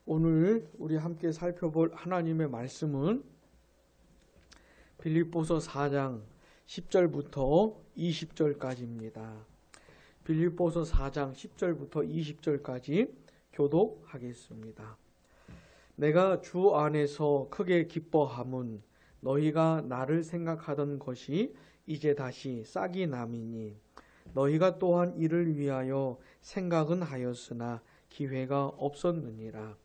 오늘 우리 함께 살펴볼 하나님의 말씀은 빌립보서 4장 10절부터 20절까지입니다. 빌립보서 4장 10절부터 20절까지 교독하겠습니다. 내가 주 안에서 크게 기뻐함은 너희가 나를 생각하던 것이 이제 다시 싹이 남이니 너희가 또한 이를 위하여 생각은 하였으나 기회가 없었느니라.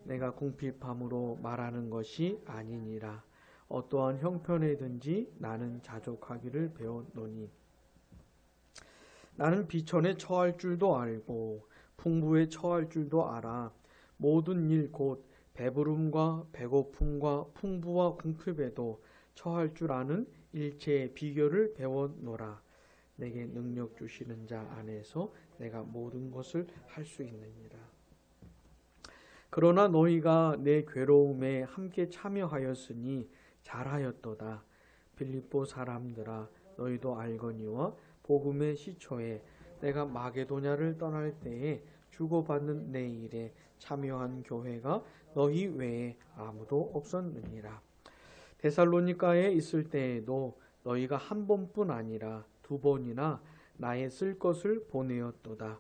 내가 궁핍함으로 말하는 것이 아니니라. 어떠한 형편에든지 나는 자족하기를 배웠노니 나는 비천에 처할 줄도 알고 풍부에 처할 줄도 알아. 모든 일 곧 배부름과 배고픔과 풍부와 궁핍에도 처할 줄 아는 일체의 비결을 배웠노라. 내게 능력 주시는 자 안에서 내가 모든 것을 할 수 있느니라. 그러나 너희가 내 괴로움에 함께 참여하였으니 잘하였도다. 빌립보 사람들아, 너희도 알거니와 복음의 시초에 내가 마게도냐를 떠날 때에 주고받는 내 일에 참여한 교회가 너희 외에 아무도 없었느니라. 데살로니가에 있을 때에도 너희가 한 번뿐 아니라 두 번이나 나의 쓸 것을 보내었도다.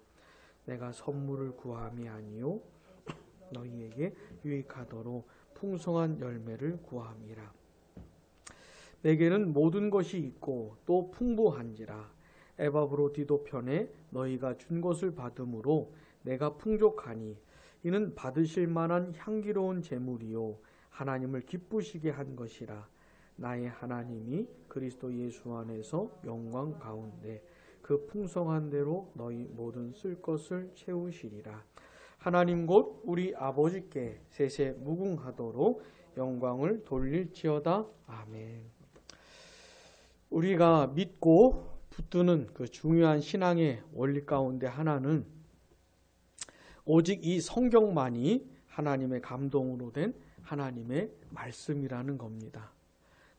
내가 선물을 구함이 아니요 너희에게 유익하도록 풍성한 열매를 구함이라. 내게는 모든 것이 있고 또 풍부한지라. 에바브로디도 편에 너희가 준 것을 받음으로 내가 풍족하니 이는 받으실 만한 향기로운 제물이요 하나님을 기쁘시게 한 것이라. 나의 하나님이 그리스도 예수 안에서 영광 가운데 그 풍성한 대로 너희 모든 쓸 것을 채우시리라. 하나님 곧 우리 아버지께 세세 무궁하도록 영광을 돌릴지어다. 아멘. 우리가 믿고 붙드는 그 중요한 신앙의 원리 가운데 하나는 오직 이 성경만이 하나님의 감동으로 된 하나님의 말씀이라는 겁니다.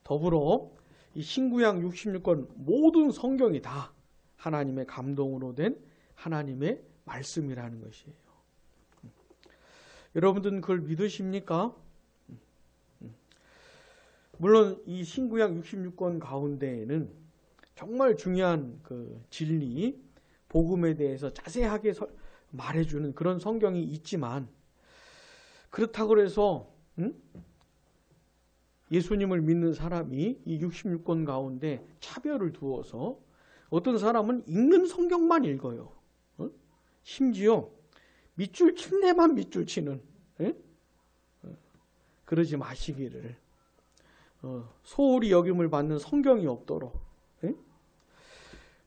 더불어 이 신구약 66권 모든 성경이 다 하나님의 감동으로 된 하나님의 말씀이라는 것이에요. 여러분들은 그걸 믿으십니까? 물론 이 신구약 66권 가운데에는 정말 중요한 그 진리, 복음에 대해서 자세하게 말해주는 그런 성경이 있지만 그렇다고 해서 예수님을 믿는 사람이 이 66권 가운데 차별을 두어서 어떤 사람은 읽는 성경만 읽어요. 심지어 밑줄 친 데만 밑줄 치는 그러지 마시기를. 소홀히 여김을 받는 성경이 없도록.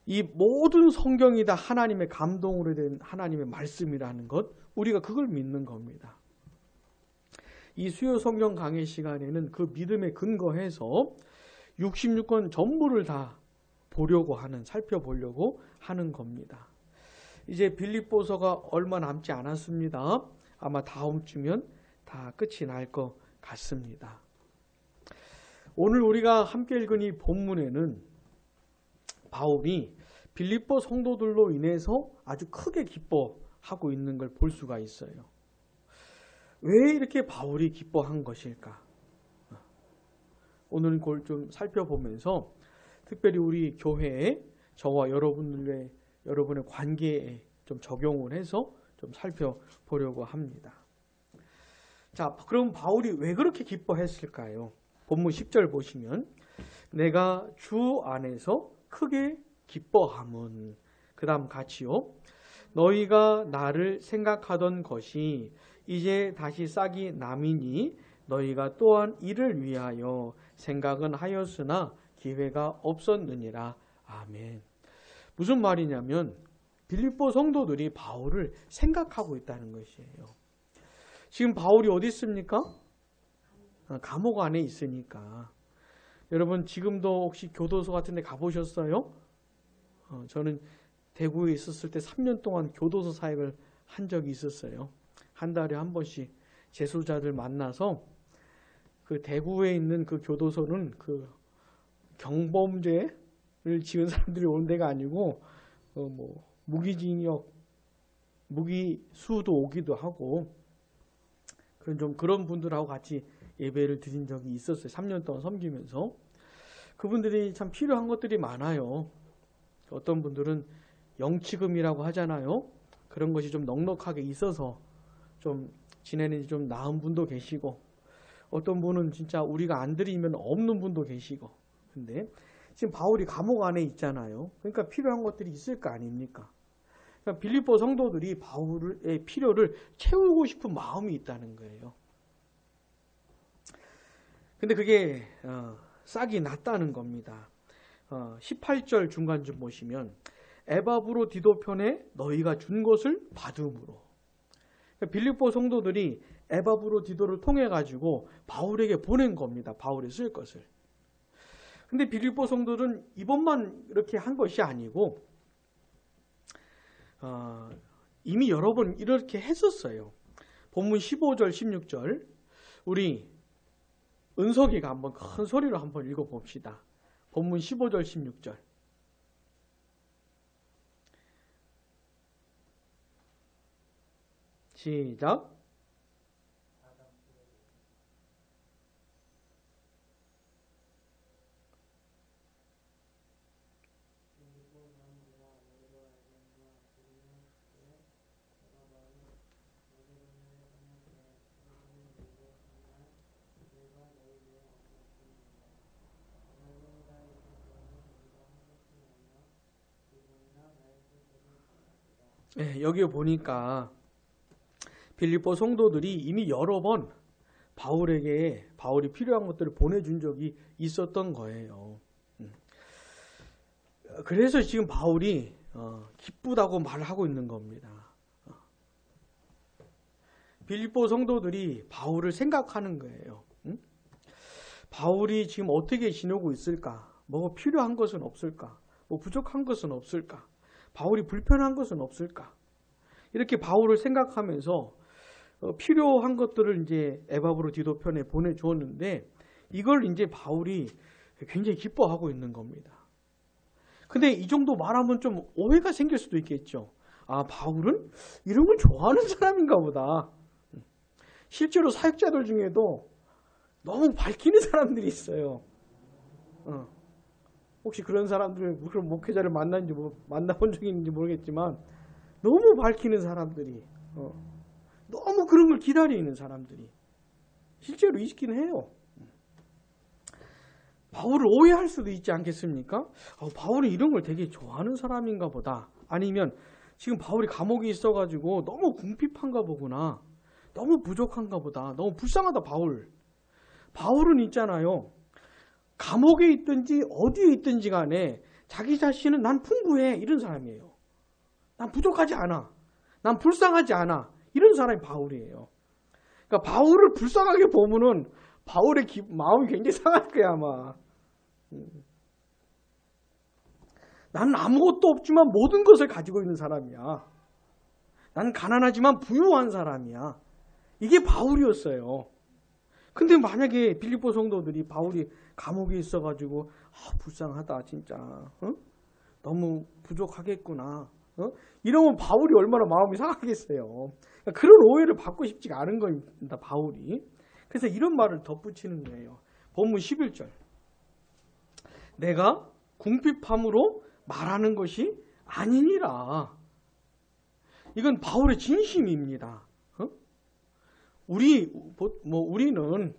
이 모든 성경이 다 하나님의 감동으로 된 하나님의 말씀이라는 것, 우리가 그걸 믿는 겁니다. 이 수요 성경 강의 시간에는 그 믿음에 근거해서 66권 전부를 다 살펴보려고 하는 겁니다. 이제 빌립보서가 얼마 남지 않았습니다. 아마 다음 주면 다 끝이 날 것 같습니다. 오늘 우리가 함께 읽은 이 본문에는 바울이 빌립보 성도들로 인해서 아주 크게 기뻐하고 있는 걸 볼 수가 있어요. 왜 이렇게 바울이 기뻐한 것일까? 오늘은 그걸 좀 살펴보면서 특별히 우리 교회에 저와 여러분의 관계에 좀 적용을 해서 좀 살펴보려고 합니다. 자, 그럼 바울이 왜 그렇게 기뻐했을까요? 본문 10절 보시면 내가 주 안에서 크게 기뻐함은, 그 다음 같이요. 너희가 나를 생각하던 것이 이제 다시 싹이 남이니 너희가 또한 이를 위하여 생각은 하였으나 기회가 없었느니라. 아멘. 무슨 말이냐면 빌립보 성도들이 바울을 생각하고 있다는 것이에요. 지금 바울이 어디 있습니까? 감옥 안에 있으니까. 여러분 지금도 혹시 교도소 같은 데 가보셨어요? 저는 대구에 있었을 때 3년 동안 교도소 사역을 한 적이 있었어요. 한 달에 한 번씩 재소자들 만나서 그 대구에 있는 그 교도소는 그 경범죄를 지은 사람들이 오는 데가 아니고 무기징역, 무기수도 오기도 하고 그런 분들하고 같이 예배를 드린 적이 있었어요. 3년 동안 섬기면서. 그분들이 참 필요한 것들이 많아요. 어떤 분들은 영치금이라고 하잖아요. 그런 것이 좀 넉넉하게 있어서 좀 지내는 좀 나은 분도 계시고, 어떤 분은 진짜 우리가 안 드리면 없는 분도 계시고. 근데 지금 바울이 감옥 안에 있잖아요. 그러니까 필요한 것들이 있을 거 아닙니까? 그러니까 빌립보 성도들이 바울의 필요를 채우고 싶은 마음이 있다는 거예요. 근데 그게 싹이 났다는 겁니다. 18절 중간쯤 보시면 에바브로 디도편에 너희가 준 것을 받음으로. 빌립보 성도들이 에바브로 디도를 통해 가지고 바울에게 보낸 겁니다. 바울이 쓸 것을. 근데 빌립보 성도들은 이번만 이렇게 한 것이 아니고 이미 여러 번 이렇게 했었어요. 본문 15절 16절 우리 은석이가 한번 큰 소리로 한번 읽어봅시다. 본문 15절 16절 시작. 네, 여기 보니까 빌립보 성도들이 이미 여러 번 바울에게 바울이 필요한 것들을 보내준 적이 있었던 거예요. 그래서 지금 바울이 기쁘다고 말하고 있는 겁니다. 빌립보 성도들이 바울을 생각하는 거예요. 바울이 지금 어떻게 지내고 있을까? 뭐 필요한 것은 없을까? 뭐 부족한 것은 없을까? 바울이 불편한 것은 없을까? 이렇게 바울을 생각하면서 필요한 것들을 이제 에바브로 디도편에 보내주었는데 이걸 이제 바울이 굉장히 기뻐하고 있는 겁니다. 근데 이 정도 말하면 좀 오해가 생길 수도 있겠죠. 아, 바울은 이런 걸 좋아하는 사람인가 보다. 실제로 사역자들 중에도 너무 밝히는 사람들이 있어요. 혹시 그런 사람들, 그런 목회자를 만나본 적이 있는지 모르겠지만 너무 밝히는 사람들이, 너무 그런 걸 기다리는 사람들이 실제로 있긴 해요. 바울을 오해할 수도 있지 않겠습니까? 바울이 이런 걸 되게 좋아하는 사람인가 보다. 아니면 지금 바울이 감옥에 있어가지고 너무 궁핍한가 보구나. 너무 부족한가 보다. 너무 불쌍하다 바울. 바울은 있잖아요. 감옥에 있든지 어디에 있든지 간에 자기 자신은 난 풍부해 이런 사람이에요. 난 부족하지 않아. 난 불쌍하지 않아. 이런 사람이 바울이에요. 그러니까 바울을 불쌍하게 보면은 바울의 마음이 굉장히 상할 거야 아마. 나는 아무것도 없지만 모든 것을 가지고 있는 사람이야. 난 가난하지만 부유한 사람이야. 이게 바울이었어요. 근데 만약에 빌립보 성도들이 바울이 감옥에 있어가지고 불쌍하다 진짜. 너무 부족하겠구나. 이러면 바울이 얼마나 마음이 상하겠어요. 그런 오해를 받고 싶지가 않은 겁니다. 바울이. 그래서 이런 말을 덧붙이는 거예요. 본문 11절. 내가 궁핍함으로 말하는 것이 아니니라. 이건 바울의 진심입니다. 우리는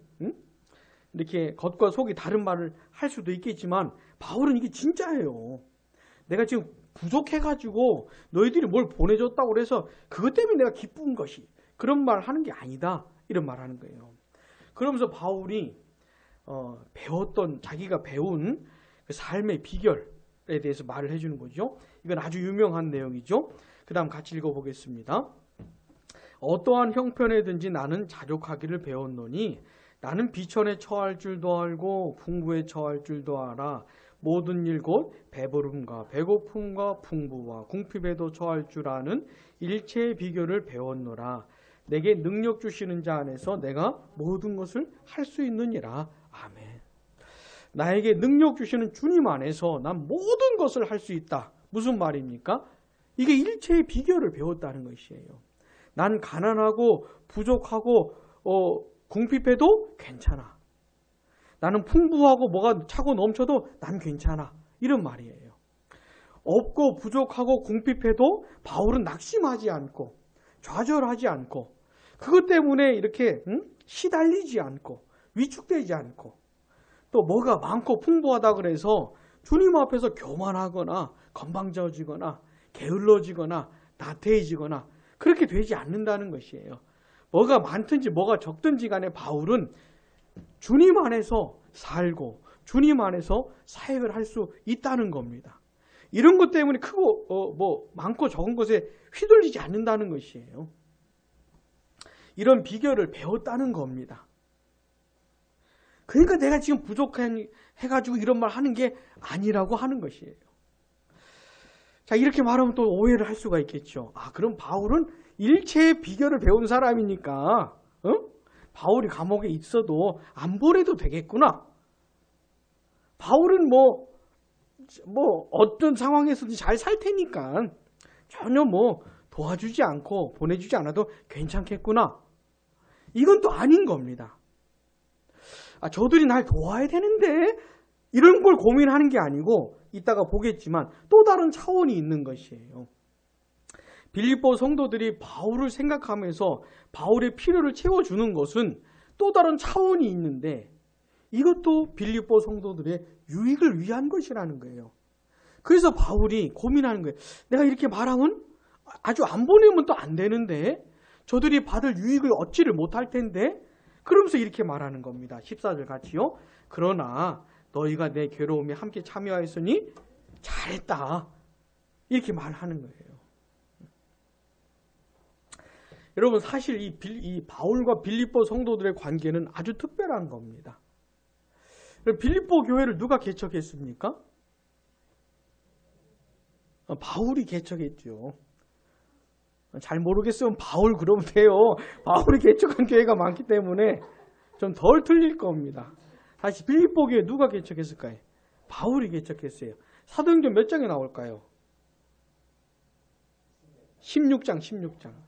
이렇게 겉과 속이 다른 말을 할 수도 있겠지만 바울은 이게 진짜예요. 내가 지금 부족해가지고 너희들이 뭘 보내줬다고 그래서 그것 때문에 내가 기쁜 것이 그런 말 하는 게 아니다. 이런 말 하는 거예요. 그러면서 바울이 자기가 배운 그 삶의 비결에 대해서 말을 해주는 거죠. 이건 아주 유명한 내용이죠. 그 다음 같이 읽어보겠습니다. 어떠한 형편에든지 나는 자족하기를 배웠노니 나는 비천에 처할 줄도 알고 풍부에 처할 줄도 알아. 모든 일 곧 배부름과 배고픔과 풍부와 궁핍에도 처할 줄 아는 일체의 비결을 배웠노라. 내게 능력 주시는 자 안에서 내가 모든 것을 할 수 있느니라. 아멘. 나에게 능력 주시는 주님 안에서 난 모든 것을 할 수 있다. 무슨 말입니까? 이게 일체의 비결을 배웠다는 것이에요. 난 가난하고 부족하고 궁핍해도 괜찮아. 나는 풍부하고 뭐가 차고 넘쳐도 난 괜찮아. 이런 말이에요. 없고 부족하고 궁핍해도 바울은 낙심하지 않고 좌절하지 않고 그것 때문에 이렇게 시달리지 않고 위축되지 않고 또 뭐가 많고 풍부하다 그래서 주님 앞에서 교만하거나 건방져지거나 게을러지거나 나태해지거나 그렇게 되지 않는다는 것이에요. 뭐가 많든지 뭐가 적든지 간에 바울은 주님 안에서 살고 주님 안에서 사역을 할 수 있다는 겁니다. 이런 것 때문에 크고 많고 적은 것에 휘둘리지 않는다는 것이에요. 이런 비결을 배웠다는 겁니다. 그러니까 내가 지금 부족해가지고 이런 말 하는 게 아니라고 하는 것이에요. 자, 이렇게 말하면 또 오해를 할 수가 있겠죠. 아, 그럼 바울은 일체의 비결을 배운 사람이니까 바울이 감옥에 있어도 안 보내도 되겠구나. 바울은 뭐 어떤 상황에서도 잘 살 테니까 전혀 도와주지 않고 보내주지 않아도 괜찮겠구나. 이건 또 아닌 겁니다. 아, 저들이 날 도와야 되는데 이런 걸 고민하는 게 아니고 이따가 보겠지만 또 다른 차원이 있는 것이에요. 빌립보 성도들이 바울을 생각하면서 바울의 필요를 채워주는 것은 또 다른 차원이 있는데 이것도 빌립보 성도들의 유익을 위한 것이라는 거예요. 그래서 바울이 고민하는 거예요. 내가 이렇게 말하면 아주 안 보내면 또 안 되는데 저들이 받을 유익을 얻지를 못할 텐데 그러면서 이렇게 말하는 겁니다. 14절 같이요. 그러나 너희가 내 괴로움에 함께 참여하였으니 잘했다. 이렇게 말하는 거예요. 여러분 사실 이 바울과 빌립보 성도들의 관계는 아주 특별한 겁니다. 빌립보 교회를 누가 개척했습니까? 바울이 개척했죠. 잘 모르겠으면 바울 그러면 돼요. 바울이 개척한 교회가 많기 때문에 좀 덜 틀릴 겁니다. 다시 빌립보 교회 누가 개척했을까요? 바울이 개척했어요. 사도행전 몇 장에 나올까요? 16장.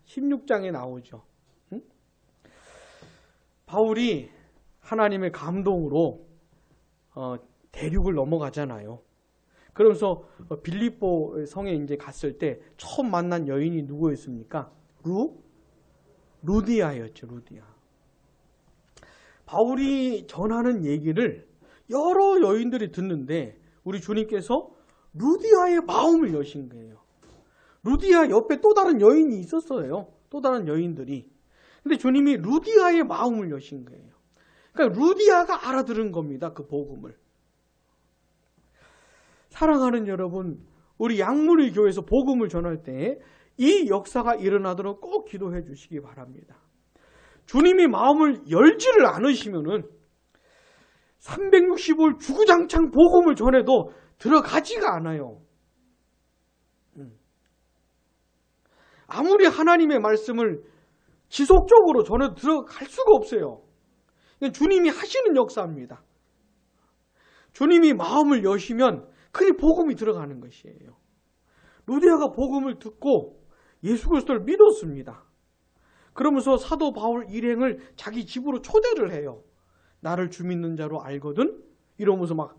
16장에 나오죠. 응? 바울이 하나님의 감동으로 대륙을 넘어가잖아요. 그러면서 빌립보 성에 이제 갔을 때 처음 만난 여인이 누구였습니까? 루디아였죠. 루디아. 바울이 전하는 얘기를 여러 여인들이 듣는데 우리 주님께서 루디아의 마음을 여신 거예요. 루디아 옆에 또 다른 여인이 있었어요. 또 다른 여인들이. 근데 주님이 루디아의 마음을 여신 거예요. 그러니까 루디아가 알아들은 겁니다. 그 복음을. 사랑하는 여러분, 우리 양무리 교회에서 복음을 전할 때 이 역사가 일어나도록 꼭 기도해 주시기 바랍니다. 주님이 마음을 열지를 않으시면은 365일 주구장창 복음을 전해도 들어가지가 않아요. 아무리 하나님의 말씀을 지속적으로 전해도 들어갈 수가 없어요. 주님이 하시는 역사입니다. 주님이 마음을 여시면 그리 복음이 들어가는 것이에요. 루디아가 복음을 듣고 예수 그리스도를 믿었습니다. 그러면서 사도 바울 일행을 자기 집으로 초대를 해요. 나를 주 믿는 자로 알거든? 이러면서 막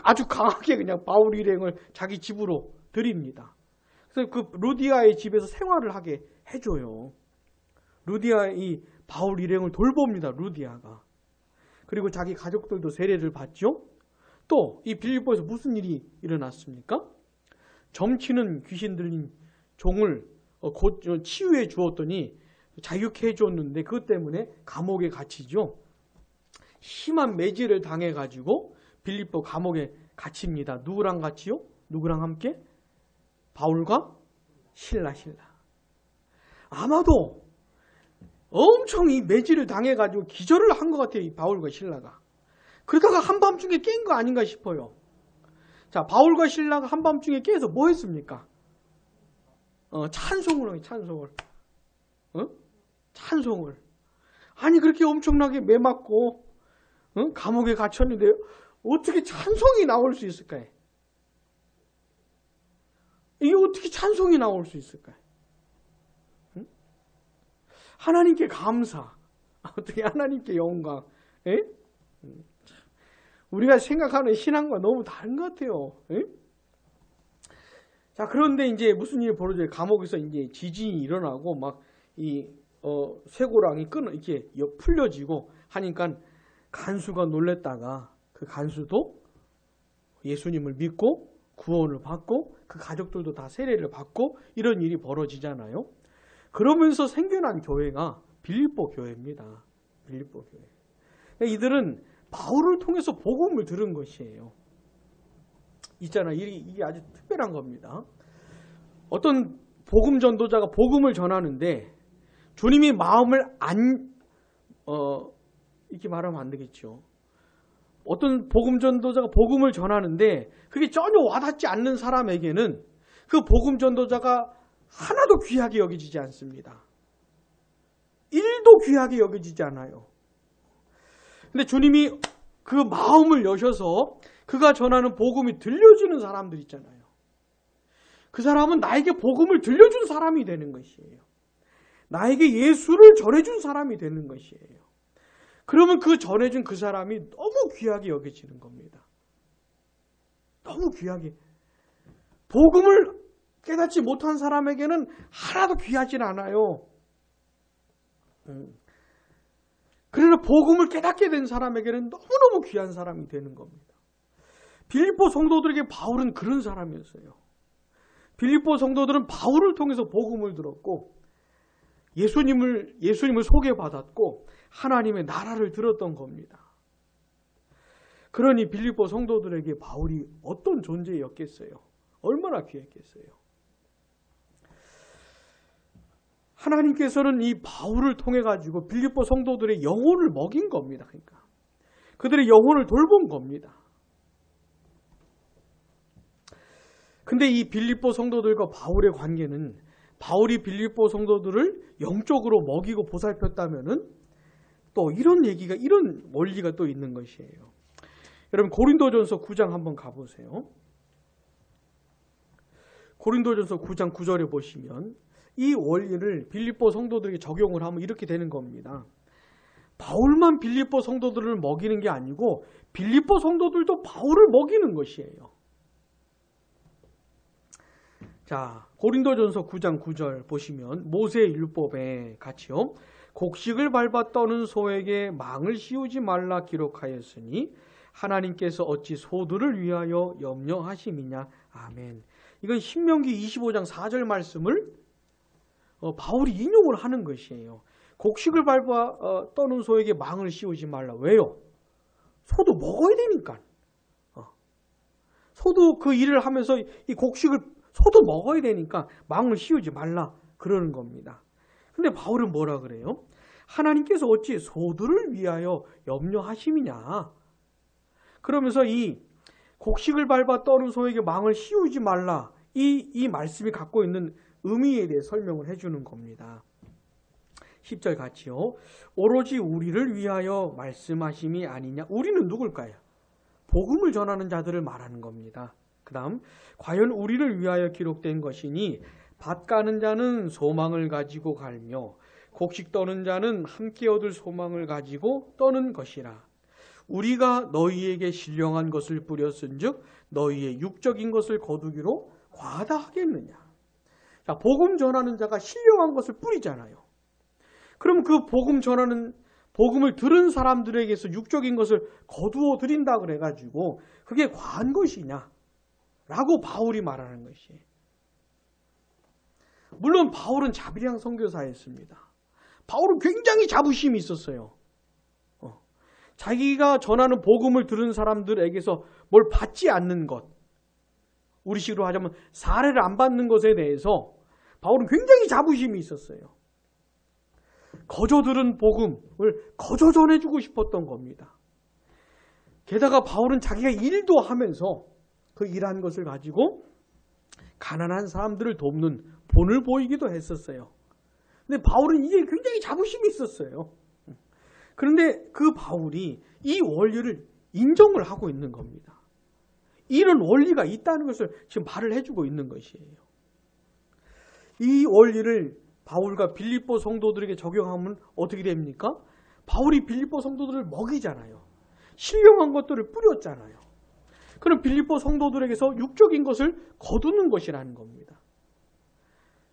아주 강하게 그냥 바울 일행을 자기 집으로 들입니다. 그래서 그 루디아의 집에서 생활을 하게 해줘요. 루디아의 바울 일행을 돌봅니다. 루디아가. 그리고 자기 가족들도 세례를 받죠. 또 이 빌립보에서 무슨 일이 일어났습니까? 점치는 귀신 들린 종을 곧 치유해 주었더니 자유케 해줬는데 그것 때문에 감옥에 갇히죠. 심한 매질을 당해가지고 빌립보 감옥에 갇힙니다. 누구랑 같이요? 누구랑 함께? 바울과 실라. 아마도 엄청 이 매질을 당해가지고 기절을 한 것 같아요. 이 바울과 실라가. 그러다가 한밤중에 깬 거 아닌가 싶어요. 자, 바울과 실라가 한밤중에 깨서 뭐 했습니까? 찬송을 해요. 찬송을. 아니 그렇게 엄청나게 매맞고 감옥에 갇혔는데 어떻게 찬송이 나올 수 있을까요? 이게 어떻게 찬송이 나올 수 있을까요? 하나님께 감사. 어떻게 하나님께 영광? 예? 우리가 생각하는 신앙과 너무 다른 것 같아요. 예? 자, 그런데 이제 무슨 일이 벌어져요? 감옥에서 이제 지진이 일어나고 막 이 쇠고랑이 이렇게 풀려지고 하니까 간수가 놀랬다가 그 간수도 예수님을 믿고 구원을 받고 그 가족들도 다 세례를 받고 이런 일이 벌어지잖아요. 그러면서 생겨난 교회가 빌립보 교회입니다. 빌립보 교회. 이들은 바울을 통해서 복음을 들은 것이에요. 있잖아, 이게 아주 특별한 겁니다. 어떤 복음 전도자가 복음을 전하는데 주님이 마음을 이렇게 말하면 안 되겠죠. 어떤 복음 전도자가 복음을 전하는데 그게 전혀 와닿지 않는 사람에게는 그 복음 전도자가 하나도 귀하게 여겨지지 않습니다. 1도 귀하게 여겨지지 않아요. 근데 주님이 그 마음을 여셔서 그가 전하는 복음이 들려지는 사람들 있잖아요. 그 사람은 나에게 복음을 들려준 사람이 되는 것이에요. 나에게 예수를 전해준 사람이 되는 것이에요. 그러면 그 전해준 그 사람이 너무 귀하게 여겨지는 겁니다. 너무 귀하게. 복음을 깨닫지 못한 사람에게는 하나도 귀하진 않아요. 그러나 복음을 깨닫게 된 사람에게는 너무너무 귀한 사람이 되는 겁니다. 빌립보 성도들에게 바울은 그런 사람이었어요. 빌립보 성도들은 바울을 통해서 복음을 들었고 예수님을 소개받았고 하나님의 나라를 들었던 겁니다. 그러니 빌립보 성도들에게 바울이 어떤 존재였겠어요? 얼마나 귀했겠어요? 하나님께서는 이 바울을 통해 가지고 빌립보 성도들의 영혼을 먹인 겁니다. 그러니까 그들의 영혼을 돌본 겁니다. 근데 이 빌립보 성도들과 바울의 관계는 바울이 빌립보 성도들을 영적으로 먹이고 보살폈다면은 또 이런 원리가 또 있는 것이에요. 여러분 고린도전서 9장 한번 가보세요. 고린도전서 9장 9절에 보시면 이 원리를 빌립보 성도들에게 적용을 하면 이렇게 되는 겁니다. 바울만 빌립보 성도들을 먹이는 게 아니고 빌립보 성도들도 바울을 먹이는 것이에요. 자, 고린도전서 9장 9절 보시면 모세의 율법에 같이요. 곡식을 밟아 떠는 소에게 망을 씌우지 말라 기록하였으니 하나님께서 어찌 소들을 위하여 염려하심이냐. 아멘. 이건 신명기 25장 4절 말씀을 바울이 인용을 하는 것이에요. 곡식을 밟아 떠는 소에게 망을 씌우지 말라. 왜요? 소도 먹어야 되니까. 소도 그 일을 하면서 이 곡식을 소도 먹어야 되니까 망을 씌우지 말라 그러는 겁니다. 근데 바울은 뭐라 그래요? 하나님께서 어찌 소들을 위하여 염려하심이냐. 그러면서 이 곡식을 밟아 떠는 소에게 망을 씌우지 말라. 이 말씀이 갖고 있는 의미에 대해 설명을 해주는 겁니다. 10절 같이요. 오로지 우리를 위하여 말씀하심이 아니냐. 우리는 누굴까요? 복음을 전하는 자들을 말하는 겁니다. 그 다음 과연 우리를 위하여 기록된 것이니 밭 가는 자는 소망을 가지고 갈며 곡식 떠는 자는 함께 얻을 소망을 가지고 떠는 것이라. 우리가 너희에게 신령한 것을 뿌렸은즉 너희의 육적인 것을 거두기로 과하다 하겠느냐. 자, 복음 전하는 자가 신령한 것을 뿌리잖아요. 그럼 그 복음을 들은 사람들에게서 육적인 것을 거두어 드린다 그래가지고 그게 과한 것이냐 라고 바울이 말하는 것이에요. 물론 바울은 자비량 선교사였습니다. 바울은 굉장히 자부심이 있었어요. 자기가 전하는 복음을 들은 사람들에게서 뭘 받지 않는 것, 우리식으로 하자면 사례를 안 받는 것에 대해서 바울은 굉장히 자부심이 있었어요. 거저 들은 복음을 거저 전해주고 싶었던 겁니다. 게다가 바울은 자기가 일도 하면서 그 일한 것을 가지고 가난한 사람들을 돕는 본을 보이기도 했었어요. 근데 바울은 이게 굉장히 자부심이 있었어요. 그런데 그 바울이 이 원리를 인정을 하고 있는 겁니다. 이런 원리가 있다는 것을 지금 말을 해주고 있는 것이에요. 이 원리를 바울과 빌립보 성도들에게 적용하면 어떻게 됩니까? 바울이 빌립보 성도들을 먹이잖아요. 신령한 것들을 뿌렸잖아요. 그럼 빌립보 성도들에게서 육적인 것을 거두는 것이라는 겁니다.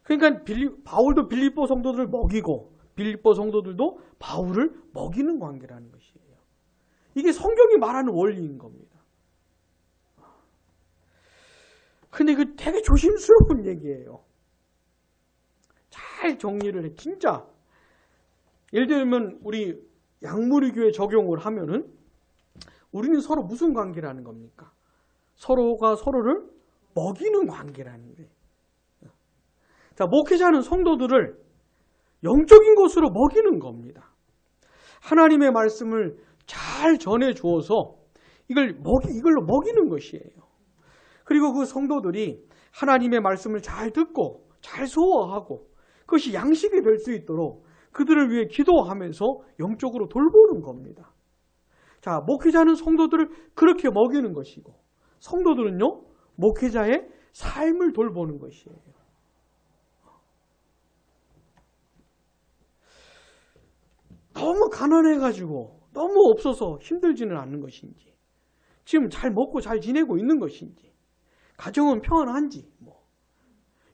그러니까 바울도 빌립보 성도들을 먹이고 빌립보 성도들도 바울을 먹이는 관계라는 것이에요. 이게 성경이 말하는 원리인 겁니다. 근데 그 되게 조심스러운 얘기예요. 잘 정리를 해. 진짜 예를 들면 우리 양무리교회 적용을 하면은 우리는 서로 무슨 관계라는 겁니까? 서로가 서로를 먹이는 관계라는 거예요. 자, 목회자는 성도들을 영적인 것으로 먹이는 겁니다. 하나님의 말씀을 잘 전해 주어서 이걸로 먹이는 것이에요. 그리고 그 성도들이 하나님의 말씀을 잘 듣고 잘 소화하고 그것이 양식이 될 수 있도록 그들을 위해 기도하면서 영적으로 돌보는 겁니다. 자, 목회자는 성도들을 그렇게 먹이는 것이고 성도들은요, 목회자의 삶을 돌보는 것이에요. 너무 가난해가지고 너무 없어서 힘들지는 않는 것인지, 지금 잘 먹고 잘 지내고 있는 것인지, 가정은 평안한지,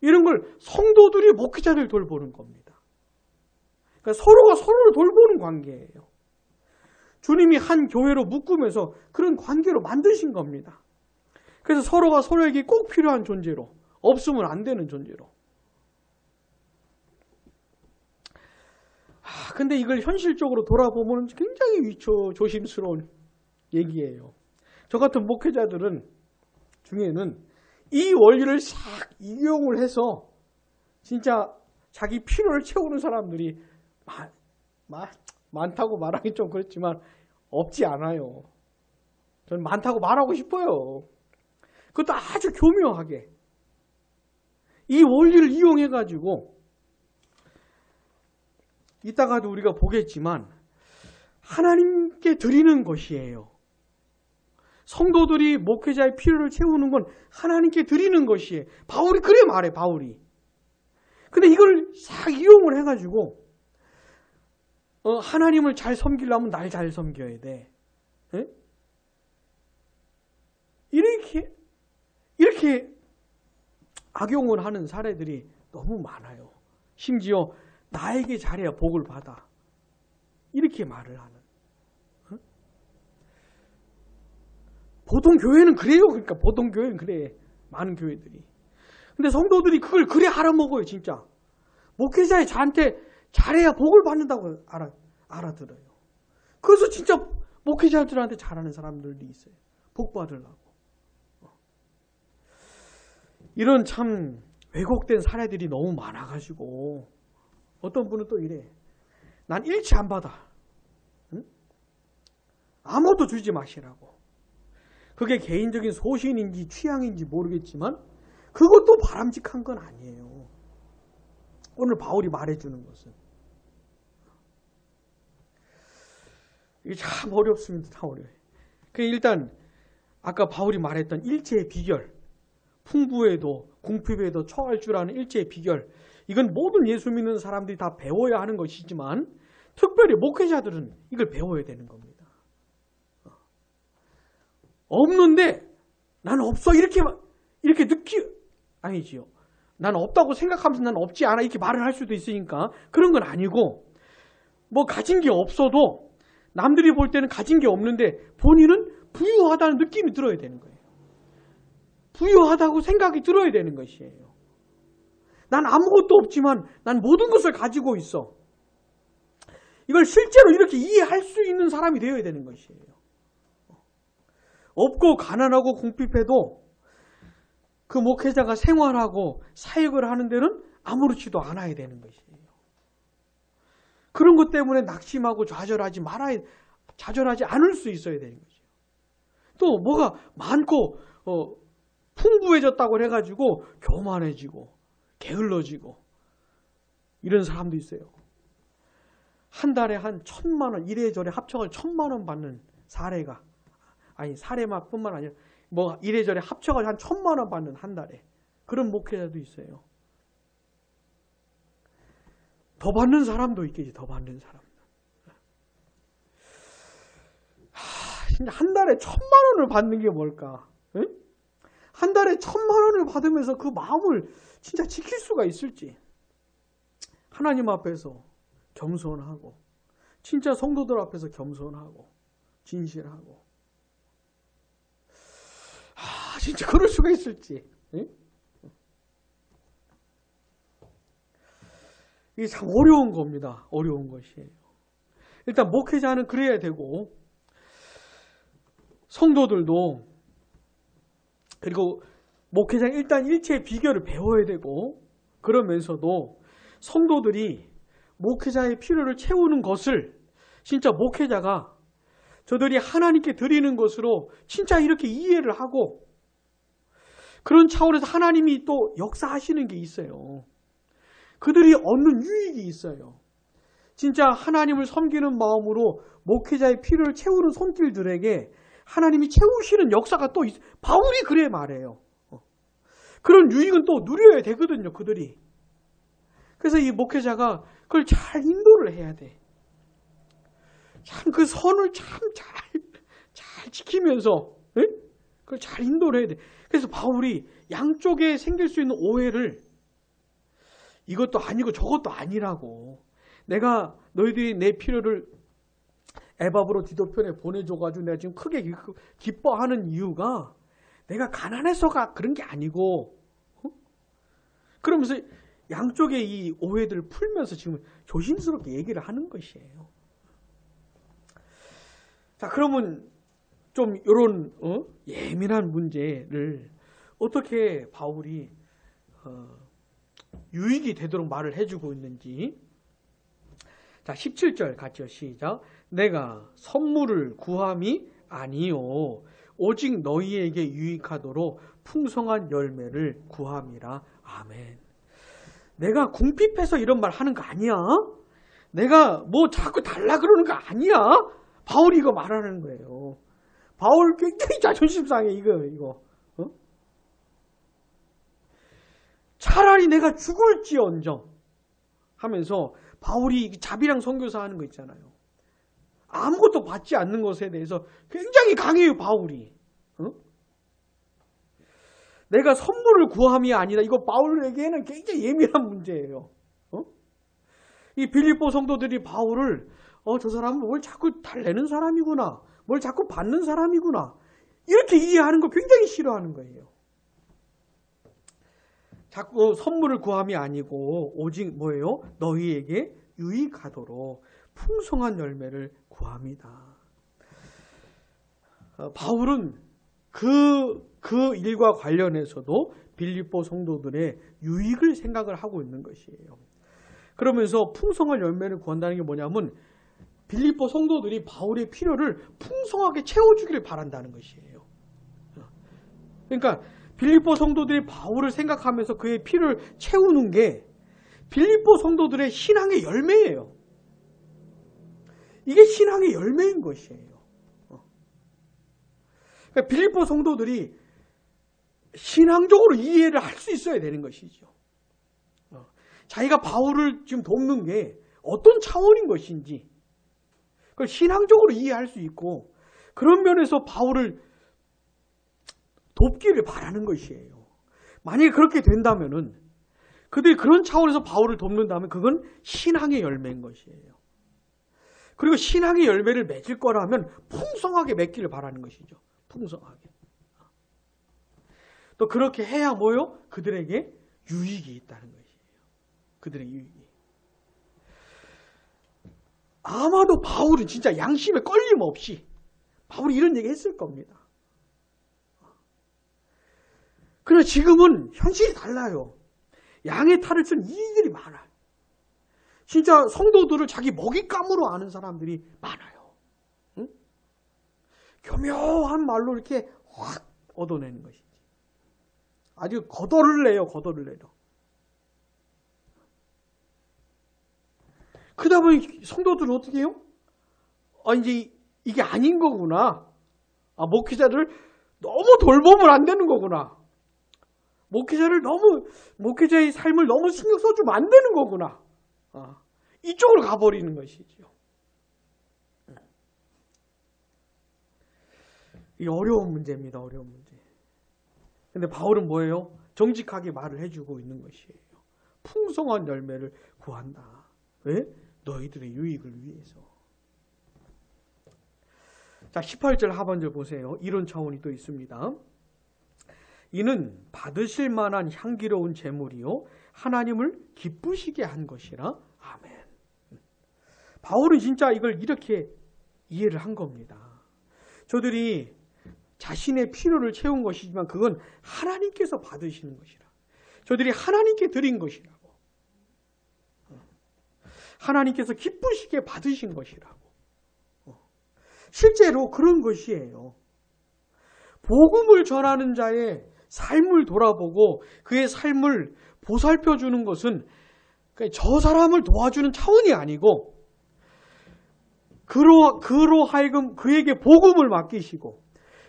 이런 걸 성도들이 목회자를 돌보는 겁니다. 그러니까 서로가 서로를 돌보는 관계예요. 주님이 한 교회로 묶으면서 그런 관계로 만드신 겁니다. 그래서 서로가 서로에게 꼭 필요한 존재로, 없으면 안 되는 존재로. 근데 이걸 현실적으로 돌아보면 굉장히 조심스러운 얘기예요. 저 같은 목회자들은 중에는 이 원리를 싹 이용을 해서 진짜 자기 필요를 채우는 사람들이 많다고 말하기 좀 그렇지만 없지 않아요. 저는 많다고 말하고 싶어요. 그것도 아주 교묘하게 이 원리를 이용해 가지고 이따가도 우리가 보겠지만 하나님께 드리는 것이에요. 성도들이 목회자의 필요를 채우는 건 하나님께 드리는 것이에요. 바울이 그래 말해, 바울이. 근데 이걸 싹 이용을 해가지고 하나님을 잘 섬기려면 날 잘 섬겨야 돼. 에? 이렇게 악용을 하는 사례들이 너무 많아요. 심지어 나에게 잘해야 복을 받아. 이렇게 말을 하는. 보통 교회는 그래요. 그러니까 보통 교회는 그래. 많은 교회들이. 근데 성도들이 그걸 그래 알아먹어요. 진짜. 목회자의 저한테 잘해야 복을 받는다고 알아들어요. 그래서 진짜 목회자들한테 잘하는 사람들도 있어요. 복 받으려고. 이런 참 왜곡된 사례들이 너무 많아가지고 어떤 분은 또 이래. 난 일치 안 받아. 응? 아무것도 주지 마시라고. 그게 개인적인 소신인지 취향인지 모르겠지만 그것도 바람직한 건 아니에요. 오늘 바울이 말해주는 것은. 이게 참 어렵습니다. 참 어려워요. 일단 아까 바울이 말했던 일체의 비결, 풍부에도 궁핍에도 처할 줄 아는 일체의 비결, 이건 모든 예수 믿는 사람들이 다 배워야 하는 것이지만 특별히 목회자들은 이걸 배워야 되는 겁니다. 없는데 난 없어 이렇게 아니지요. 난 없다고 생각하면서 난 없지 않아 이렇게 말을 할 수도 있으니까 그런 건 아니고, 뭐 가진 게 없어도 남들이 볼 때는 가진 게 없는데 본인은 부유하다는 느낌이 들어야 되는 거예요. 부유하다고 생각이 들어야 되는 것이에요. 난 아무것도 없지만 난 모든 것을 가지고 있어. 이걸 실제로 이렇게 이해할 수 있는 사람이 되어야 되는 것이에요. 없고 가난하고 궁핍해도 그 목회자가 생활하고 사역을 하는 데는 아무렇지도 않아야 되는 것이에요. 그런 것 때문에 낙심하고 좌절하지 않을 수 있어야 되는 거죠. 또 뭐가 많고 풍부해졌다고 해가지고 교만해지고 게을러지고 이런 사람도 있어요. 한 달에 한 1,000만 원 이래저래 합쳐서 1,000만 원 받는 사례가, 아니 사례만뿐만 아니라 뭐 이래저래 합쳐서 한 1,000만 원 받는 한 달에 그런 목회자도 있어요. 더 받는 사람도 있겠지. 더 받는 사람도. 한 달에 1,000만 원을 받는 게 뭘까? 응? 한 달에 1,000만 원을 받으면서 그 마음을 진짜 지킬 수가 있을지. 하나님 앞에서 겸손하고, 진짜 성도들 앞에서 겸손하고, 진실하고. 진짜 그럴 수가 있을지. 응? 이게 참 어려운 겁니다. 어려운 것이에요. 일단 목회자는 그래야 되고, 성도들도, 그리고 목회자는 일단 일체의 비결을 배워야 되고, 그러면서도 성도들이 목회자의 필요를 채우는 것을 진짜 목회자가 저들이 하나님께 드리는 것으로 진짜 이렇게 이해를 하고, 그런 차원에서 하나님이 또 역사하시는 게 있어요. 그들이 얻는 유익이 있어요. 진짜 하나님을 섬기는 마음으로 목회자의 필요를 채우는 손길들에게 하나님이 채우시는 역사가 또 바울이 그래 말해요. 그런 유익은 또 누려야 되거든요, 그들이. 그래서 이 목회자가 그걸 잘 인도를 해야 돼. 참 그 선을 참 잘 지키면서, 응? 그걸 잘 인도를 해야 돼. 그래서 바울이 양쪽에 생길 수 있는 오해를 이것도 아니고 저것도 아니라고. 내가 너희들이 내 필요를 에바브로 디도편에 보내줘가지고 내가 지금 크게 기뻐하는 이유가 내가 가난해서가 그런 게 아니고, 그러면서 양쪽의 이 오해들을 풀면서 지금 조심스럽게 얘기를 하는 것이에요. 자, 그러면 좀 이런 예민한 문제를 어떻게 바울이 유익이 되도록 말을 해주고 있는지. 자, 17절 같이요. 시작. 내가 선물을 구함이 아니요 오직 너희에게 유익하도록 풍성한 열매를 구함이라. 아멘. 내가 궁핍해서 이런 말 하는 거 아니야. 내가 뭐 자꾸 달라 그러는 거 아니야. 바울이 이거 말하는 거예요. 바울 굉장히 자존심 상해 이거. 차라리 내가 죽을지언정 하면서 바울이 자비랑 선교사 하는 거 있잖아요. 아무것도 받지 않는 것에 대해서 굉장히 강해요, 바울이. 내가 선물을 구함이 아니라, 이거 바울에게는 굉장히 예민한 문제예요. 이 빌립보 성도들이 바울을 저 사람은 뭘 자꾸 달래는 사람이구나, 뭘 자꾸 받는 사람이구나, 이렇게 이해하는 거 굉장히 싫어하는 거예요. 자꾸 선물을 구함이 아니고 오직 뭐예요? 너희에게 유익하도록 풍성한 열매를 구합니다. 바울은 그 일과 관련해서도 빌립보 성도들의 유익을 생각을 하고 있는 것이에요. 그러면서 풍성한 열매를 구한다는 게 뭐냐면 빌립보 성도들이 바울의 필요를 풍성하게 채워주기를 바란다는 것이에요. 그러니까 빌립보 성도들이 바울을 생각하면서 그의 필요를 채우는 게 빌립보 성도들의 신앙의 열매예요. 이게 신앙의 열매인 것이에요. 그러니까 빌립보 성도들이 신앙적으로 이해를 할 수 있어야 되는 것이죠. 자기가 바울을 지금 돕는 게 어떤 차원인 것인지 그걸 신앙적으로 이해할 수 있고, 그런 면에서 바울을 돕기를 바라는 것이에요. 만약에 그렇게 된다면은, 그들이 그런 차원에서 바울을 돕는다면 그건 신앙의 열매인 것이에요. 그리고 신앙의 열매를 맺을 거라면 풍성하게 맺기를 바라는 것이죠. 풍성하게. 또 그렇게 해야 뭐요? 그들에게 유익이 있다는 것이에요. 그들의 유익이. 아마도 바울은 진짜 양심에 걸림 없이 바울이 이런 얘기 했을 겁니다. 그러나 지금은 현실이 달라요. 양의 탈을 쓴 이들이 많아요. 진짜 성도들을 자기 먹잇감으로 아는 사람들이 많아요. 응? 교묘한 말로 이렇게 확 얻어내는 것이지. 아주 거덜을 내요. 그러다 보니 성도들은 어떻게 해요? 이제 이게 아닌 거구나. 목회자를 너무 돌보면 안 되는 거구나. 목회자의 삶을 너무 신경 써주면 안 되는 거구나. 이쪽으로 가버리는 것이죠. 이 어려운 문제입니다. 어려운 문제. 근데 바울은 뭐예요? 정직하게 말을 해주고 있는 것이에요. 풍성한 열매를 구한다. 왜? 너희들의 유익을 위해서. 자, 18절 하반절 보세요. 이런 차원이 또 있습니다. 이는 받으실 만한 향기로운 제물이요 하나님을 기쁘시게 한 것이라. 아멘. 바울은 진짜 이걸 이렇게 이해를 한 겁니다. 저들이 자신의 필요를 채운 것이지만 그건 하나님께서 받으시는 것이라. 저들이 하나님께 드린 것이라고. 하나님께서 기쁘시게 받으신 것이라고. 실제로 그런 것이에요. 복음을 전하는 자의 삶을 돌아보고 그의 삶을 보살펴 주는 것은 저 사람을 도와주는 차원이 아니고 그로 하여금 그에게 복음을 맡기시고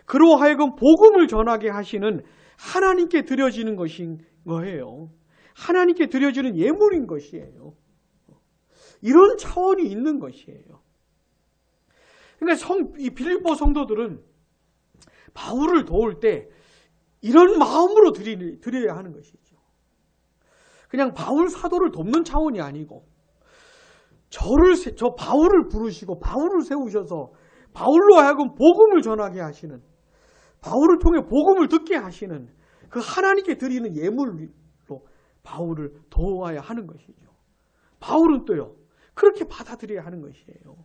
그로 하여금 복음을 전하게 하시는 하나님께 드려지는 것인 거예요. 하나님께 드려지는 예물인 것이에요. 이런 차원이 있는 것이에요. 그러니까 이 빌립보 성도들은 바울을 도울 때 이런 마음으로 드려야 하는 것이죠. 그냥 바울 사도를 돕는 차원이 아니고 저 바울을 부르시고 바울을 세우셔서 바울로 하여금 복음을 전하게 하시는, 바울을 통해 복음을 듣게 하시는 그 하나님께 드리는 예물로 바울을 도와야 하는 것이죠. 바울은 또요, 그렇게 받아들여야 하는 것이에요.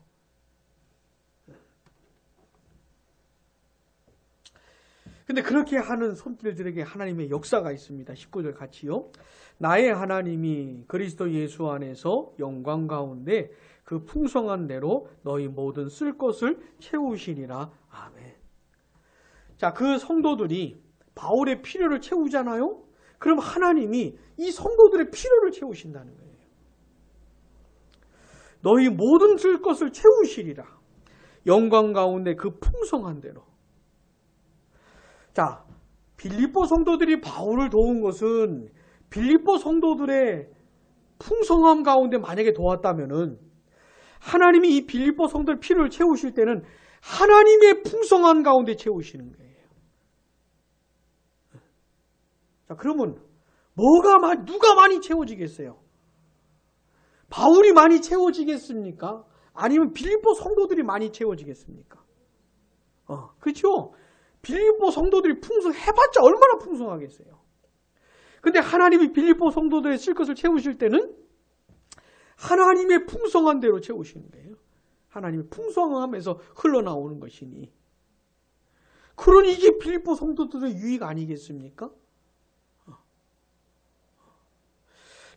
근데 그렇게 하는 손길들에게 하나님의 역사가 있습니다. 19절 같이요. 나의 하나님이 그리스도 예수 안에서 영광 가운데 그 풍성한 대로 너희 모든 쓸 것을 채우시니라. 아멘. 자, 그 성도들이 바울의 필요를 채우잖아요. 그럼 하나님이 이 성도들의 필요를 채우신다는 거예요. 너희 모든 쓸 것을 채우시리라. 영광 가운데 그 풍성한 대로. 자, 빌립보 성도들이 바울을 도운 것은 빌립보 성도들의 풍성함 가운데 만약에 도왔다면은 하나님이 이 빌립보 성도들 필요를 채우실 때는 하나님의 풍성한 가운데 채우시는 거예요. 자, 그러면 누가 많이 채워지겠어요? 바울이 많이 채워지겠습니까? 아니면 빌립보 성도들이 많이 채워지겠습니까? 그렇죠? 빌립보 성도들이 해봤자 얼마나 풍성하겠어요. 근데 하나님이 빌립보 성도들의 쓸 것을 채우실 때는 하나님의 풍성한 대로 채우시는 거예요. 하나님의 풍성함에서 흘러나오는 것이니. 그러니 이게 빌립보 성도들의 유익 아니겠습니까?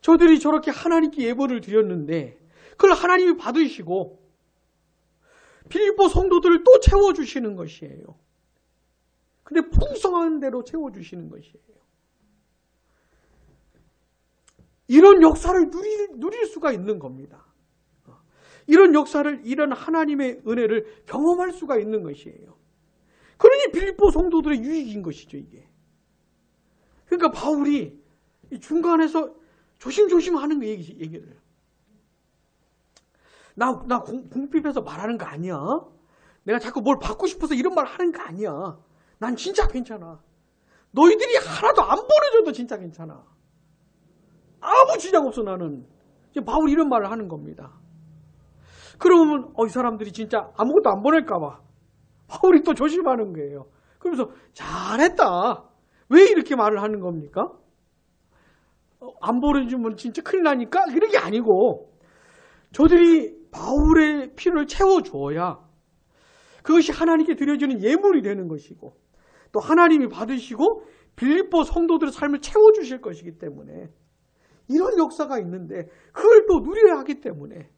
저들이 저렇게 하나님께 예물을 드렸는데 그걸 하나님이 받으시고 빌립보 성도들을 또 채워주시는 것이에요. 근데 풍성한 대로 채워주시는 것이에요. 이런 역사를 누릴 수가 있는 겁니다. 이런 역사를, 이런 하나님의 은혜를 경험할 수가 있는 것이에요. 그러니 빌립보 성도들의 유익인 것이죠, 이게. 그러니까 바울이 중간에서 조심조심 하는 거 얘기를. 나 궁핍해서 말하는 거 아니야. 내가 자꾸 뭘 받고 싶어서 이런 말 하는 거 아니야. 난 진짜 괜찮아. 너희들이 하나도 안 보내줘도 진짜 괜찮아. 아무 지장 없어 나는. 지금 바울이 이런 말을 하는 겁니다. 그러면 이 사람들이 진짜 아무것도 안 보낼까 봐 바울이 또 조심하는 거예요. 그러면서 잘했다. 왜 이렇게 말을 하는 겁니까? 안 보내주면 진짜 큰일 나니까? 이런 게 아니고 저들이 바울의 필요를 채워줘야 그것이 하나님께 드려지는 예물이 되는 것이고 또 하나님이 받으시고 빌립보 성도들의 삶을 채워주실 것이기 때문에 이런 역사가 있는데 그걸 또 누려야 하기 때문에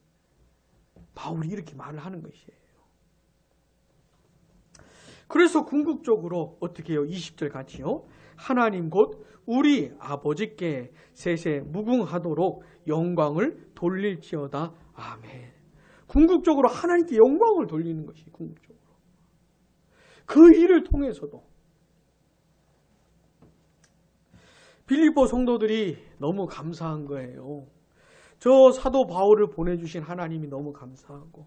바울이 이렇게 말을 하는 것이에요. 그래서 궁극적으로 어떻게 해요? 20절 같이요. 하나님 곧 우리 아버지께 세세 무궁하도록 영광을 돌릴지어다. 아멘. 궁극적으로 하나님께 영광을 돌리는 것이 궁극적으로. 그 일을 통해서도 빌립보 성도들이 너무 감사한 거예요. 저 사도 바울을 보내주신 하나님이 너무 감사하고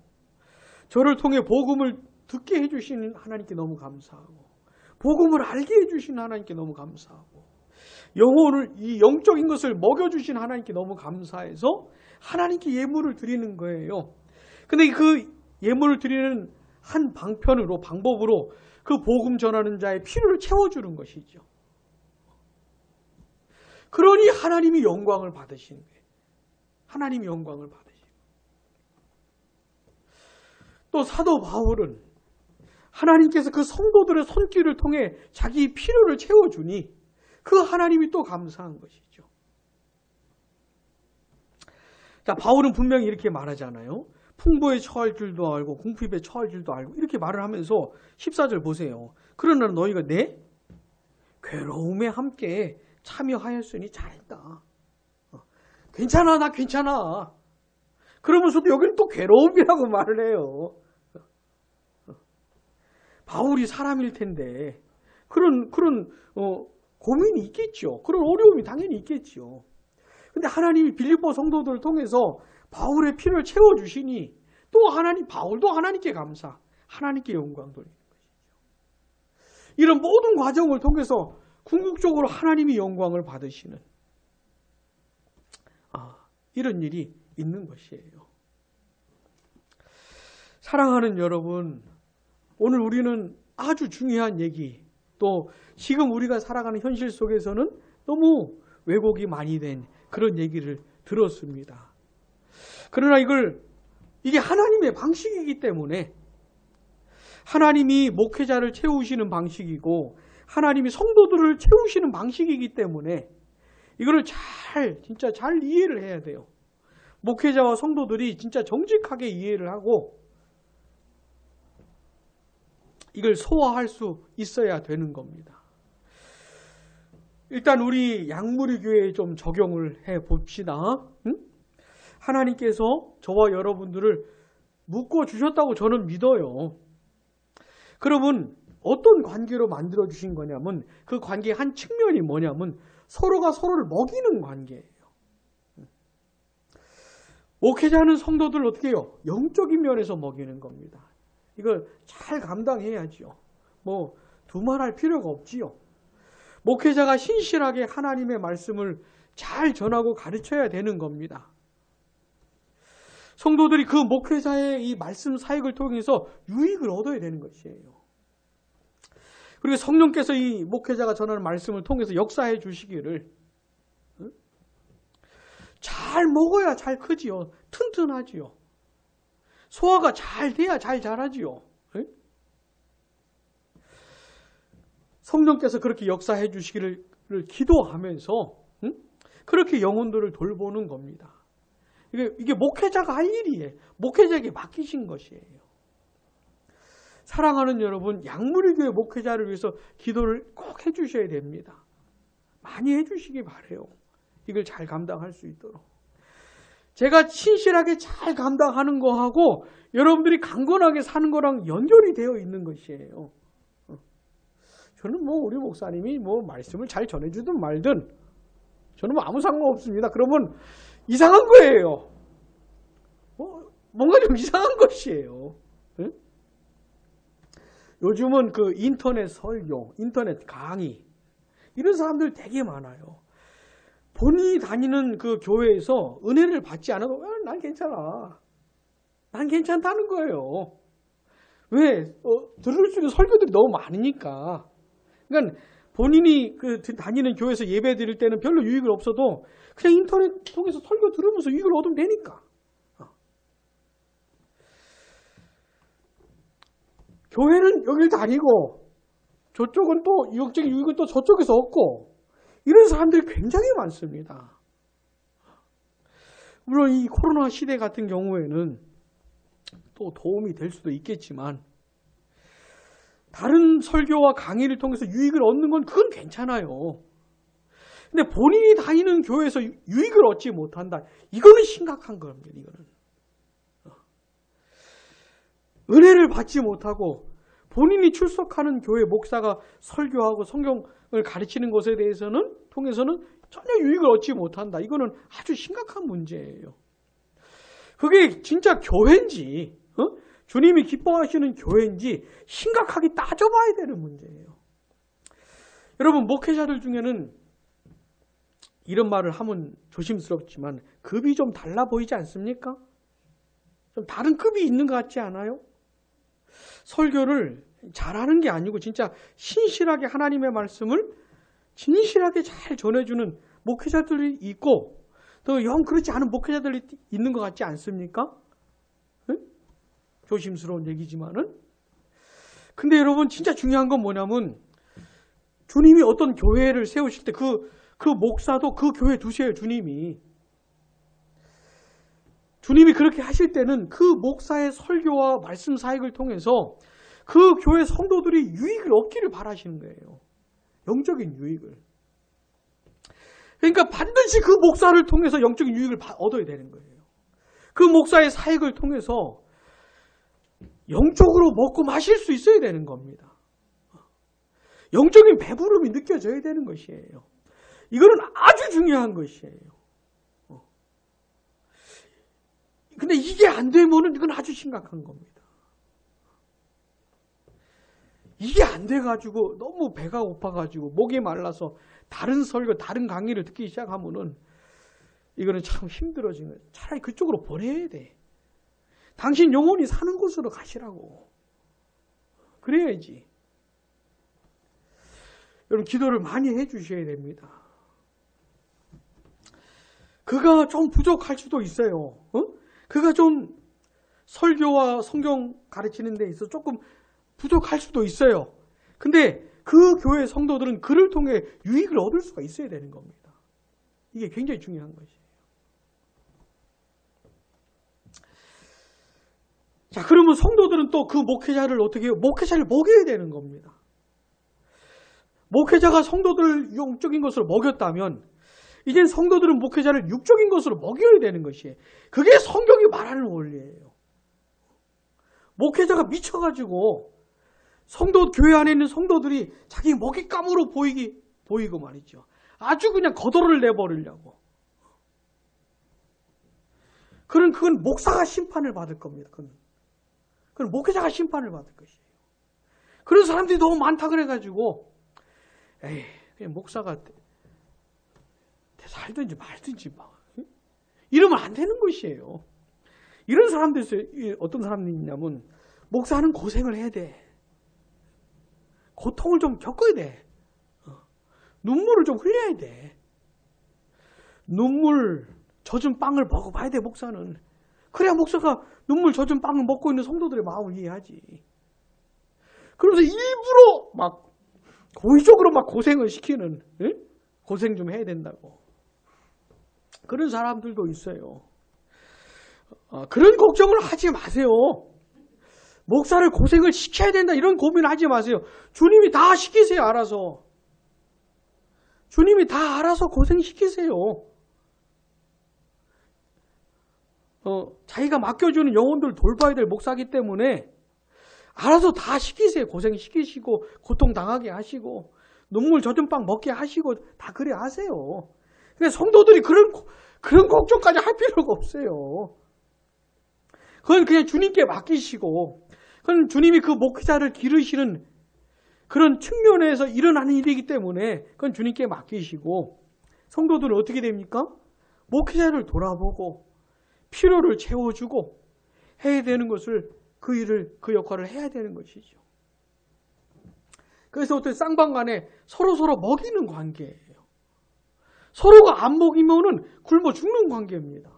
저를 통해 복음을 듣게 해주시는 하나님께 너무 감사하고, 복음을 알게 해주시는 하나님께 너무 감사하고, 영혼을, 이 영적인 것을 먹여주신 하나님께 너무 감사해서 하나님께 예물을 드리는 거예요. 근데 그 예물을 드리는 한 방법으로 그 복음 전하는 자의 필요를 채워주는 것이죠. 그러니 하나님이 영광을 받으시는 거예요. 하나님이 영광을 받으시는 거예요. 또 사도 바울은 하나님께서 그 성도들의 손길을 통해 자기 필요를 채워주니 그 하나님이 또 감사한 것이죠. 자, 바울은 분명히 이렇게 말하잖아요. 풍부에 처할 줄도 알고 궁핍에 처할 줄도 알고 이렇게 말을 하면서 14절 보세요. 그러나 너희가 내 괴로움에 함께 참여하였으니 잘했다. 괜찮아, 나 괜찮아. 그러면서도 여기는 또 괴로움이라고 말을 해요. 바울이 사람일 텐데 그런 고민이 있겠죠. 그런 어려움이 당연히 있겠죠. 근데 하나님이 빌립보 성도들을 통해서 바울의 필요를 채워주시니 또 바울도 하나님께 감사, 하나님께 영광 돌리는 것이죠. 이런 모든 과정을 통해서 궁극적으로 하나님이 영광을 받으시는 이런 일이 있는 것이에요. 사랑하는 여러분, 오늘 우리는 아주 중요한 얘기, 또 지금 우리가 살아가는 현실 속에서는 너무 왜곡이 많이 된 그런 얘기를 들었습니다. 그러나 이게 하나님의 방식이기 때문에, 하나님이 목회자를 채우시는 방식이고 하나님이 성도들을 채우시는 방식이기 때문에 이거를 진짜 잘 이해를 해야 돼요. 목회자와 성도들이 진짜 정직하게 이해를 하고 이걸 소화할 수 있어야 되는 겁니다. 일단 우리 양무리 교회에 좀 적용을 해 봅시다. 하나님께서 저와 여러분들을 묶어 주셨다고 저는 믿어요. 그러면 어떤 관계로 만들어 주신 거냐면, 그 관계의 한 측면이 뭐냐면 서로가 서로를 먹이는 관계예요. 목회자는 성도들을 어떻게 해요? 영적인 면에서 먹이는 겁니다. 이걸 잘 감당해야지요. 두말할 필요가 없지요. 목회자가 신실하게 하나님의 말씀을 잘 전하고 가르쳐야 되는 겁니다. 성도들이 그 목회자의 이 말씀 사역을 통해서 유익을 얻어야 되는 것이에요. 그리고 성령께서 이 목회자가 전하는 말씀을 통해서 역사해 주시기를, 잘 먹어야 잘 크지요. 튼튼하지요. 소화가 잘 돼야 잘 자라지요. 성령께서 그렇게 역사해 주시기를 기도하면서 그렇게 영혼들을 돌보는 겁니다. 이게 목회자가 할 일이에요. 목회자에게 맡기신 것이에요. 사랑하는 여러분, 양무리교회 목회자를 위해서 기도를 꼭 해주셔야 됩니다. 많이 해주시기 바라요. 이걸 잘 감당할 수 있도록. 제가 신실하게 잘 감당하는 거하고 여러분들이 강건하게 사는 거랑 연결이 되어 있는 것이에요. 저는 우리 목사님이 말씀을 잘 전해주든 말든 저는 아무 상관없습니다. 그러면 이상한 거예요. 뭔가 좀 이상한 것이에요. 요즘은 그 인터넷 설교, 인터넷 강의, 이런 사람들 되게 많아요. 본인이 다니는 그 교회에서 은혜를 받지 않아도 난 괜찮아. 난 괜찮다는 거예요. 왜? 들을 수 있는 설교들이 너무 많으니까. 그러니까 본인이 다니는 교회에서 예배 드릴 때는 별로 유익을 없어도 그냥 인터넷 통해서 설교 들으면서 유익을 얻으면 되니까. 교회는 여길 다니고 저쪽은 또 영적인 유익은 또 저쪽에서 얻고, 이런 사람들이 굉장히 많습니다. 물론 이 코로나 시대 같은 경우에는 또 도움이 될 수도 있겠지만, 다른 설교와 강의를 통해서 유익을 얻는 건 그건 괜찮아요. 근데 본인이 다니는 교회에서 유익을 얻지 못한다. 이거는 심각한 겁니다. 이거는. 은혜를 받지 못하고 본인이 출석하는 교회 목사가 설교하고 성경을 가르치는 것에 대해서는 통해서는 전혀 유익을 얻지 못한다. 이거는 아주 심각한 문제예요. 그게 진짜 교회인지 주님이 기뻐하시는 교회인지 심각하게 따져봐야 되는 문제예요. 여러분, 목회자들 중에는 이런 말을 하면 조심스럽지만 급이 좀 달라 보이지 않습니까? 좀 다른 급이 있는 것 같지 않아요? 설교를 잘하는 게 아니고 진짜 신실하게 하나님의 말씀을 진실하게 잘 전해주는 목회자들이 있고 또 영 그렇지 않은 목회자들이 있는 것 같지 않습니까? 응? 조심스러운 얘기지만은. 근데 여러분, 진짜 중요한 건 뭐냐면 주님이 어떤 교회를 세우실 때 그 목사도 그 교회 두세요. 주님이 그렇게 하실 때는 그 목사의 설교와 말씀 사역을 통해서 그 교회 성도들이 유익을 얻기를 바라시는 거예요. 영적인 유익을. 그러니까 반드시 그 목사를 통해서 영적인 유익을 얻어야 되는 거예요. 그 목사의 사역을 통해서 영적으로 먹고 마실 수 있어야 되는 겁니다. 영적인 배부름이 느껴져야 되는 것이에요. 이거는 아주 중요한 것이에요. 근데 이게 안 되면은 이건 아주 심각한 겁니다. 이게 안 돼가지고 너무 배가 고파가지고 목이 말라서 다른 설교, 다른 강의를 듣기 시작하면은 이거는 참 힘들어지는 거예요. 차라리 그쪽으로 보내야 돼. 당신 영혼이 사는 곳으로 가시라고. 그래야지. 여러분, 기도를 많이 해주셔야 됩니다. 그가 좀 부족할 수도 있어요. 그가 좀 설교와 성경 가르치는 데 있어서 조금 부족할 수도 있어요. 근데 그 교회 성도들은 그를 통해 유익을 얻을 수가 있어야 되는 겁니다. 이게 굉장히 중요한 것이에요. 자, 그러면 성도들은 또 그 목회자를 어떻게 해요? 목회자를 먹여야 되는 겁니다. 목회자가 성도들을 영적인 것으로 먹였다면 이젠 성도들은 목회자를 육적인 것으로 먹여야 되는 것이에요. 그게 성경이 말하는 원리예요. 목회자가 미쳐가지고 교회 안에 있는 성도들이 자기 먹잇감으로 보이고 말이죠. 아주 그냥 거덜을 내버리려고. 그건 목사가 심판을 받을 겁니다. 그건 목회자가 심판을 받을 것이에요. 그런 사람들이 너무 많다 그래가지고 그냥 목사가 살든지 말든지 막 이러면 안 되는 것이에요. 이런 사람들 있어요. 어떤 사람이 있냐면 목사는 고생을 해야 돼. 고통을 좀 겪어야 돼. 눈물을 좀 흘려야 돼. 눈물 젖은 빵을 먹어봐야 돼, 목사는. 그래야 목사가 눈물 젖은 빵을 먹고 있는 성도들의 마음을 이해하지. 그러면서 일부러 막 고의적으로 막 고생을 시키는, 고생 좀 해야 된다고. 그런 사람들도 있어요. 그런 걱정을 하지 마세요. 목사를 고생을 시켜야 된다 이런 고민을 하지 마세요. 주님이 다 시키세요. 알아서. 주님이 다 알아서 고생시키세요. 자기가 맡겨주는 영혼들을 돌봐야 될 목사이기 때문에 알아서 다 시키세요. 고생시키시고 고통당하게 하시고 눈물 젖은 빵 먹게 하시고 다 그래 하세요. 근데 성도들이 그런 걱정까지 할 필요가 없어요. 그건 그냥 주님께 맡기시고 그건 주님이 그 목회자를 기르시는 그런 측면에서 일어나는 일이기 때문에 그건 주님께 맡기시고 성도들은 어떻게 됩니까? 목회자를 돌아보고 필요를 채워주고 해야 되는 것을 그 역할을 해야 되는 것이죠. 그래서 어떤 쌍방간에 서로 먹이는 관계예요. 서로가 안 먹이면은 굶어 죽는 관계입니다.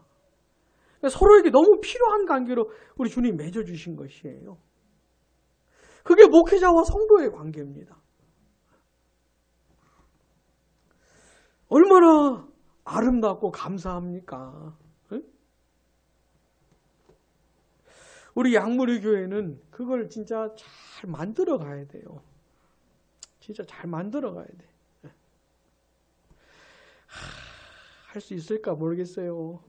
서로에게 너무 필요한 관계로 우리 주님 맺어주신 것이에요. 그게 목회자와 성도의 관계입니다. 얼마나 아름답고 감사합니까? 우리 양무리 교회는 그걸 진짜 잘 만들어 가야 돼요. 진짜 잘 만들어 가야 돼. 할 수 있을까 모르겠어요.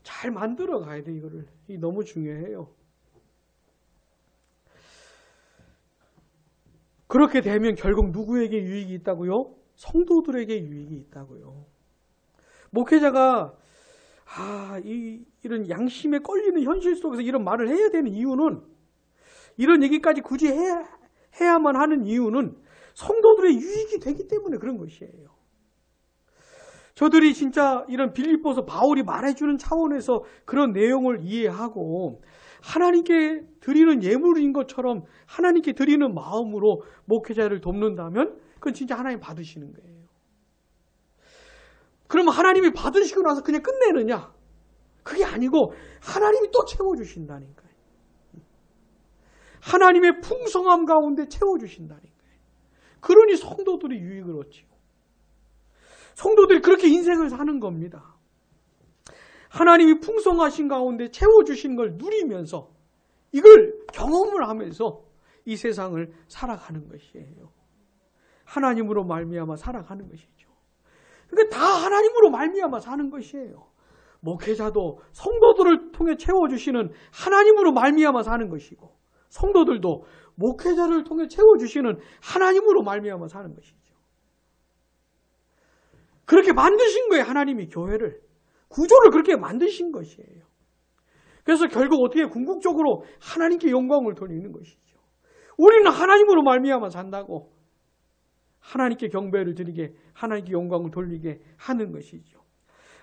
잘 만들어 가야 돼, 이거를. 이게 너무 중요해요. 그렇게 되면 결국 누구에게 유익이 있다고요? 성도들에게 유익이 있다고요. 목회자가 이런 양심에 걸리는 현실 속에서 이런 말을 해야 되는 이유는, 이런 얘기까지 굳이 해야만 하는 이유는 성도들의 유익이 되기 때문에 그런 것이에요. 저들이 진짜 이런 빌립보서 바울이 말해주는 차원에서 그런 내용을 이해하고 하나님께 드리는 예물인 것처럼 하나님께 드리는 마음으로 목회자를 돕는다면 그건 진짜 하나님 받으시는 거예요. 그러면 하나님이 받으시고 나서 그냥 끝내느냐? 그게 아니고 하나님이 또 채워주신다니까요. 하나님의 풍성함 가운데 채워주신다니까요. 그러니 성도들이 유익을 얻지요. 성도들이 그렇게 인생을 사는 겁니다. 하나님이 풍성하신 가운데 채워주신 걸 누리면서 이걸 경험을 하면서 이 세상을 살아가는 것이에요. 하나님으로 말미암아 살아가는 것이죠. 그러니까 다 하나님으로 말미암아 사는 것이에요. 목회자도 성도들을 통해 채워주시는 하나님으로 말미암아 사는 것이고, 성도들도 목회자를 통해 채워주시는 하나님으로 말미암아 사는 것이죠. 그렇게 만드신 거예요. 하나님이 교회를. 구조를 그렇게 만드신 것이에요. 그래서 결국 어떻게 궁극적으로 하나님께 영광을 돌리는 것이죠. 우리는 하나님으로 말미암아 산다고 하나님께 경배를 드리게, 하나님께 영광을 돌리게 하는 것이죠.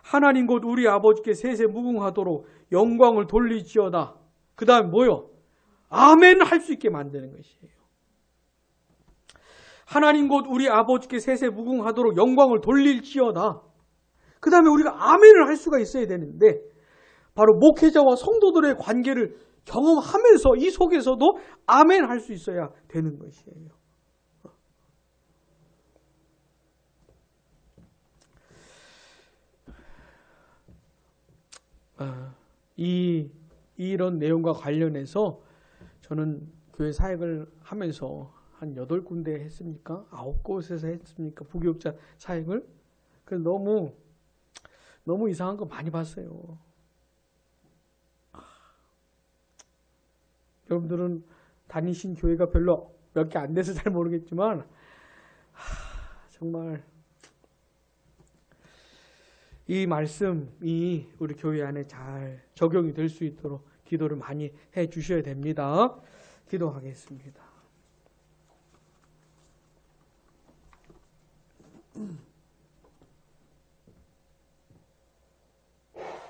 하나님 곧 우리 아버지께 세세 무궁하도록 영광을 돌리지어다. 그 다음에 뭐요? 아멘 할 수 있게 만드는 것이에요. 하나님 곧 우리 아버지께 세세 무궁하도록 영광을 돌릴지어다. 그 다음에 우리가 아멘을 할 수가 있어야 되는데, 바로 목회자와 성도들의 관계를 경험하면서 이 속에서도 아멘 할 수 있어야 되는 것이에요. 이런 내용과 관련해서 저는 교회 사역을 하면서 한 8군데 했습니까? 9곳에서 했습니까? 부교육자 사역을. 그래서 너무 이상한 거 많이 봤어요. 여러분들은 다니신 교회가 별로 몇 개 안 돼서 잘 모르겠지만 정말 이 말씀이 우리 교회 안에 잘 적용이 될 수 있도록 기도를 많이 해 주셔야 됩니다. 기도하겠습니다.